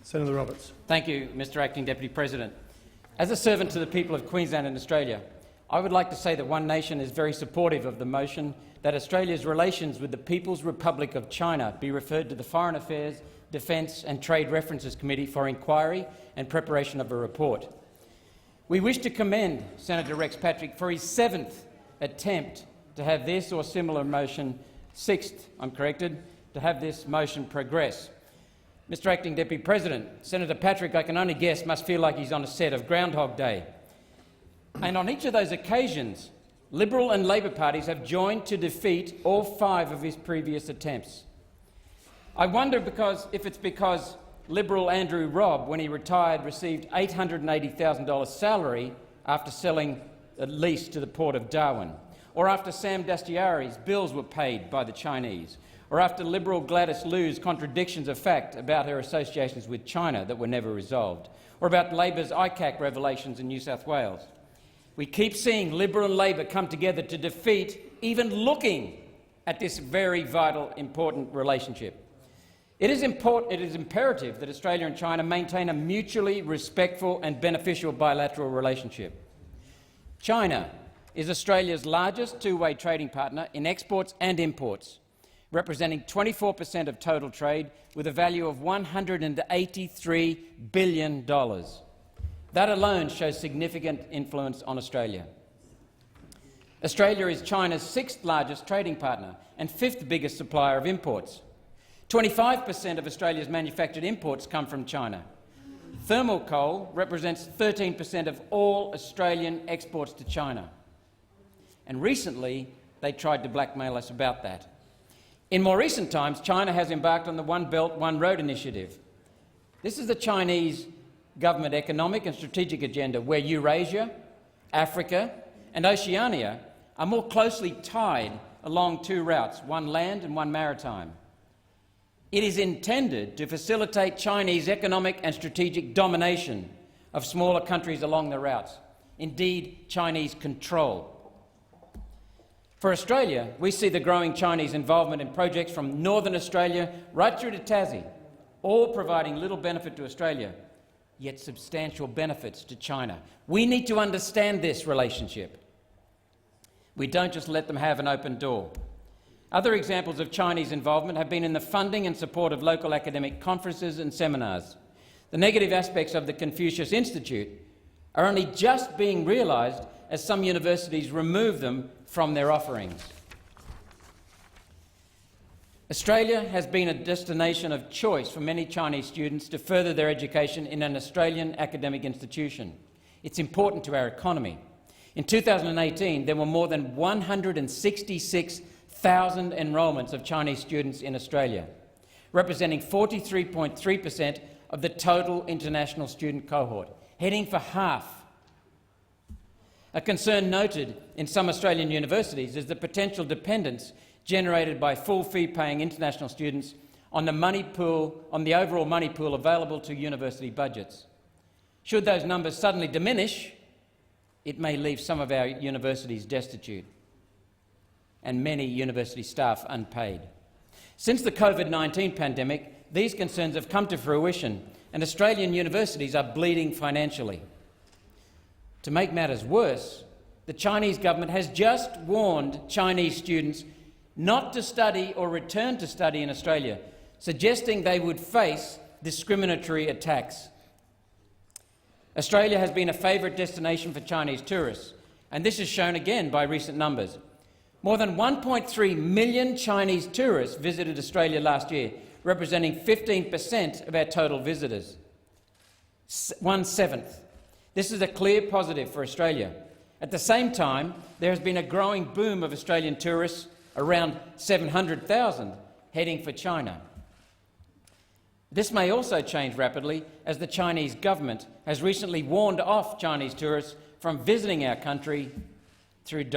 Senator Roberts. Thank you, Mr Acting Deputy President. As a servant to the people of Queensland and Australia, I would like to say that One Nation is very supportive of the motion that Australia's relations with the People's Republic of China be referred to the Foreign Affairs, Defence and Trade References Committee for inquiry and preparation of a report. We wish to commend Senator Rex Patrick for his 7th attempt to have this or similar motion, 6th, I'm corrected, to have this motion progress. Mr Acting Deputy President, Senator Patrick, I can only guess, must feel like he's on a set of Groundhog Day. And on each of those occasions, Liberal and Labor parties have joined to defeat all 5 of his previous attempts. I wonder if it's because Liberal Andrew Robb, when he retired, received $880,000 salary after selling a lease to the Port of Darwin, or after Sam Dastyari's bills were paid by the Chinese, or after Liberal Gladys Liu's contradictions of fact about her associations with China that were never resolved, or about Labor's ICAC revelations in New South Wales. We keep seeing Liberal and Labor come together to defeat even looking at this very vital, important relationship. It is imperative that Australia and China maintain a mutually respectful and beneficial bilateral relationship. China is Australia's largest two-way trading partner in exports and imports, representing 24% of total trade with a value of $183 billion. That alone shows significant influence on Australia. Australia is China's 6th largest trading partner and 5th biggest supplier of imports. 25% of Australia's manufactured imports come from China. Thermal coal represents 13% of all Australian exports to China. And recently, they tried to blackmail us about that. In more recent times, China has embarked on the One Belt, One Road initiative. This is the Chinese government economic and strategic agenda where Eurasia, Africa and Oceania are more closely tied along 2 routes, one land and one maritime. It is intended to facilitate Chinese economic and strategic domination of smaller countries along the routes, indeed Chinese control. For Australia, we see the growing Chinese involvement in projects from Northern Australia right through to Tassie, all providing little benefit to Australia, yet substantial benefits to China. We need to understand this relationship. We don't just let them have an open door. Other examples of Chinese involvement have been in the funding and support of local academic conferences and seminars. The negative aspects of the Confucius Institute are only just being realised as some universities remove them from their offerings. Australia has been a destination of choice for many Chinese students to further their education in an Australian academic institution. It's important to our economy. In 2018, there were more than 166,000 enrolments of Chinese students in Australia, representing 43.3% of the total international student cohort, heading for half. A concern noted in some Australian universities is the potential dependence generated by full fee-paying international students on the overall money pool available to university budgets. Should those numbers suddenly diminish, it may leave some of our universities destitute and many university staff unpaid. Since the COVID-19 pandemic, these concerns have come to fruition and Australian universities are bleeding financially. To make matters worse, the Chinese government has just warned Chinese students not to study or return to study in Australia, suggesting they would face discriminatory attacks. Australia has been a favourite destination for Chinese tourists, and this is shown again by recent numbers. More than 1.3 million Chinese tourists visited Australia last year, representing 15% of our total visitors. 1/7. This is a clear positive for Australia. At the same time, there has been a growing boom of Australian tourists, around 700,000, heading for China. This may also change rapidly as the Chinese government has recently warned off Chinese tourists from visiting our country through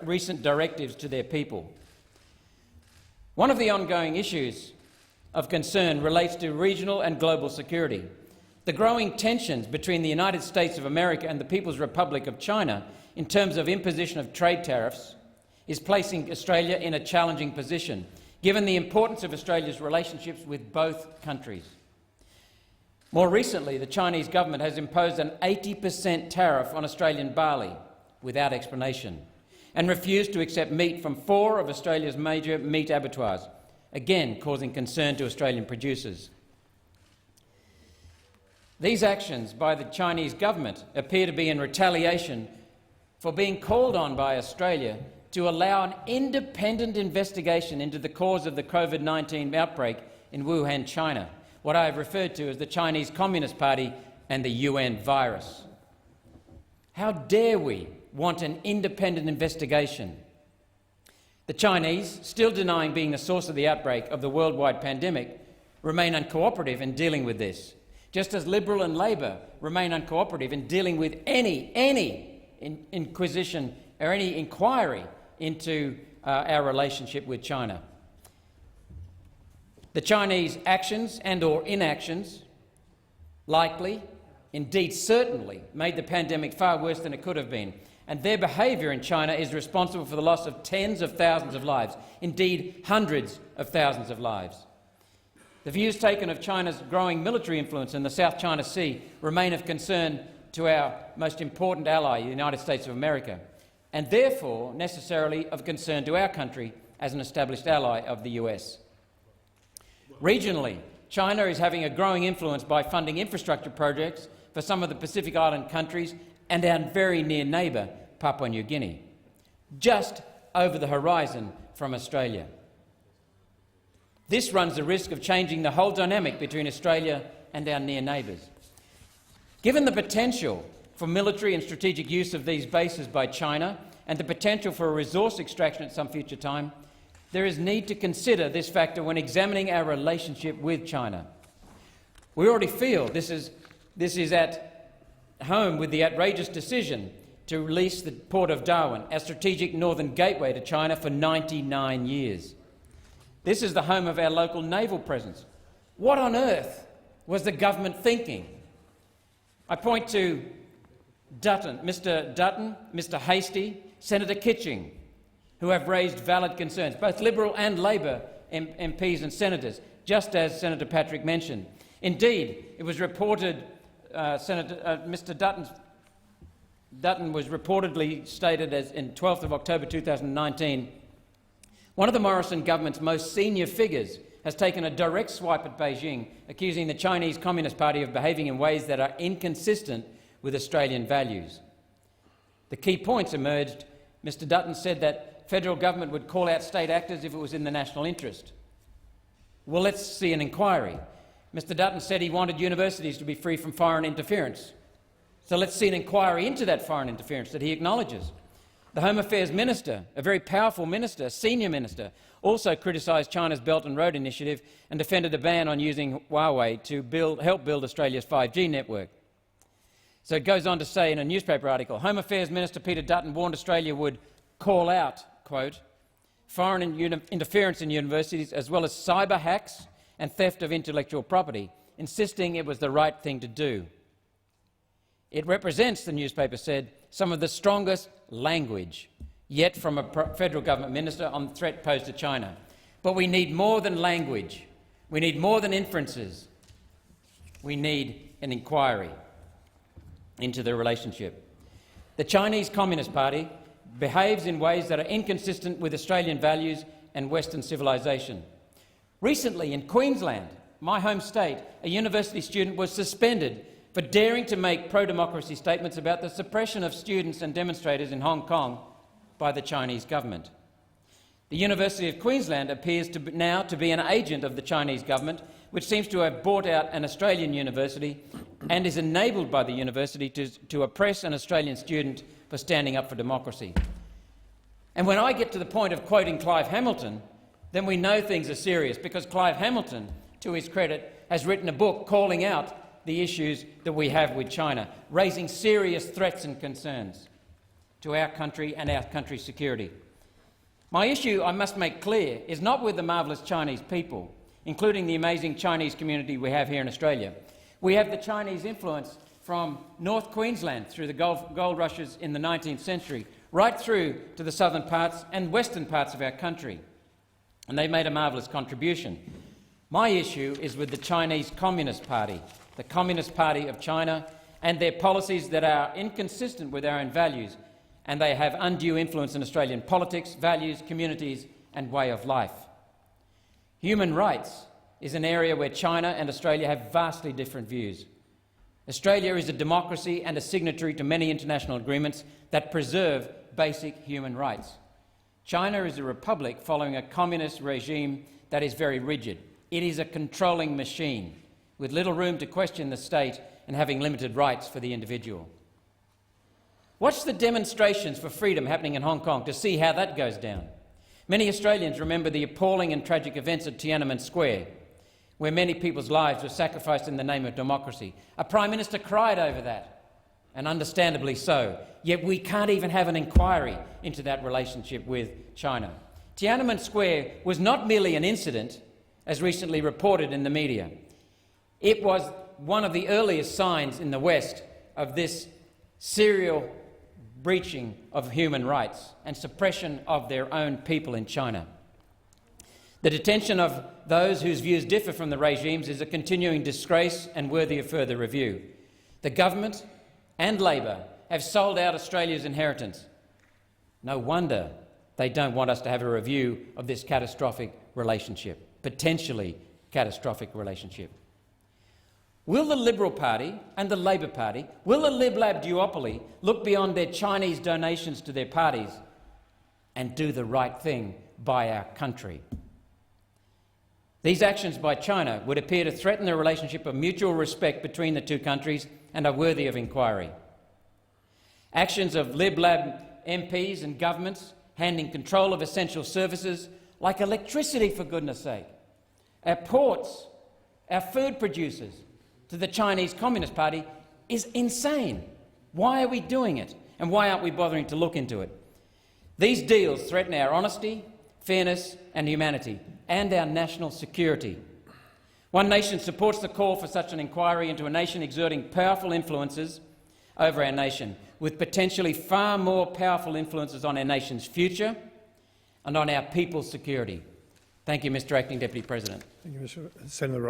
recent directives to their people. One of the ongoing issues of concern relates to regional and global security. The growing tensions between the United States of America and the People's Republic of China in terms of imposition of trade tariffs is placing Australia in a challenging position, given the importance of Australia's relationships with both countries. More recently, the Chinese government has imposed an 80% tariff on Australian barley without explanation and refused to accept meat from 4 of Australia's major meat abattoirs, again causing concern to Australian producers. These actions by the Chinese government appear to be in retaliation for being called on by Australia to allow an independent investigation into the cause of the COVID-19 outbreak in Wuhan, China, what I have referred to as the Chinese Communist Party and the UN virus. How dare we want an independent investigation? The Chinese, still denying being the source of the outbreak of the worldwide pandemic, remain uncooperative in dealing with this, just as Liberal and Labor remain uncooperative in dealing with any inquisition or any inquiry into our relationship with China. The Chinese actions and/or inactions likely, indeed certainly, made the pandemic far worse than it could have been, and their behaviour in China is responsible for the loss of tens of thousands of lives, indeed hundreds of thousands of lives. The views taken of China's growing military influence in the South China Sea remain of concern to our most important ally, the United States of America, and therefore necessarily of concern to our country as an established ally of the US. Regionally, China is having a growing influence by funding infrastructure projects for some of the Pacific Island countries and our very near neighbour, Papua New Guinea, just over the horizon from Australia. This runs the risk of changing the whole dynamic between Australia and our near neighbours. Given the potential for military and strategic use of these bases by China and the potential for a resource extraction at some future time, there is need to consider this factor when examining our relationship with China. We already feel this is at home with the outrageous decision to release the Port of Darwin, our strategic northern gateway to China, for 99 years. This is the home of our local naval presence. What on earth was the government thinking? I point to Mr Dutton, Mr Hastie, Senator Kitching, who have raised valid concerns, both Liberal and Labor MPs and senators, just as Senator Patrick mentioned. Indeed, it was reported, Mr Dutton was reportedly stated as in 12th of October 2019, one of the Morrison government's most senior figures has taken a direct swipe at Beijing, accusing the Chinese Communist Party of behaving in ways that are inconsistent with Australian values. The key points emerged. Mr Dutton said that federal government would call out state actors if it was in the national interest. Well, let's see an inquiry. Mr Dutton said he wanted universities to be free from foreign interference. So let's see an inquiry into that foreign interference that he acknowledges. The Home Affairs Minister, a very powerful minister, senior minister, also criticised China's Belt and Road Initiative and defended a ban on using Huawei to help build Australia's 5G network. So it goes on to say in a newspaper article, Home Affairs Minister Peter Dutton warned Australia would call out, quote, foreign interference in universities as well as cyber hacks and theft of intellectual property, insisting it was the right thing to do. It represents, the newspaper said, some of the strongest language yet from a federal government minister on the threat posed to China. But we need more than language. We need more than inferences. We need an inquiry into the relationship. The Chinese Communist Party behaves in ways that are inconsistent with Australian values and Western civilisation. Recently, in Queensland, my home state, a university student was suspended for daring to make pro-democracy statements about the suppression of students and demonstrators in Hong Kong by the Chinese government. The University of Queensland appears now to be an agent of the Chinese government, which seems to have bought out an Australian university and is enabled by the university to oppress an Australian student for standing up for democracy. And when I get to the point of quoting Clive Hamilton, then we know things are serious, because Clive Hamilton, to his credit, has written a book calling out the issues that we have with China, raising serious threats and concerns to our country and our country's security. My issue, I must make clear, is not with the marvellous Chinese people, including the amazing Chinese community we have here in Australia. We have the Chinese influence from North Queensland through the gold rushes in the 19th century, right through to the southern parts and western parts of our country. And they made a marvellous contribution. My issue is with the Chinese Communist Party, the Communist Party of China, and their policies that are inconsistent with our own values, and they have undue influence in Australian politics, values, communities and way of life. Human rights is an area where China and Australia have vastly different views. Australia is a democracy and a signatory to many international agreements that preserve basic human rights. China is a republic following a communist regime that is very rigid. It is a controlling machine, with little room to question the state and having limited rights for the individual. Watch the demonstrations for freedom happening in Hong Kong to see how that goes down. Many Australians remember the appalling and tragic events at Tiananmen Square, where many people's lives were sacrificed in the name of democracy. A Prime Minister cried over that, and understandably so, yet we can't even have an inquiry into that relationship with China. Tiananmen Square was not merely an incident, as recently reported in the media. It was one of the earliest signs in the West of this serial breaching of human rights and suppression of their own people in China. The detention of those whose views differ from the regimes is a continuing disgrace and worthy of further review. The government and Labor have sold out Australia's inheritance. No wonder they don't want us to have a review of this catastrophic relationship, potentially catastrophic relationship. Will the Liberal Party and the Labor Party, will the Lib Lab duopoly look beyond their Chinese donations to their parties and do the right thing by our country? These actions by China would appear to threaten the relationship of mutual respect between the two countries and are worthy of inquiry. Actions of Lib Lab MPs and governments handing control of essential services like electricity, for goodness sake, our ports, our food producers, to the Chinese Communist Party is insane. Why are we doing it? And why aren't we bothering to look into it? These deals threaten our honesty, fairness and humanity, and our national security. One Nation supports the call for such an inquiry into a nation exerting powerful influences over our nation, with potentially far more powerful influences on our nation's future and on our people's security. Thank you, Mr. Acting Deputy President. Thank you, Mr. Senator.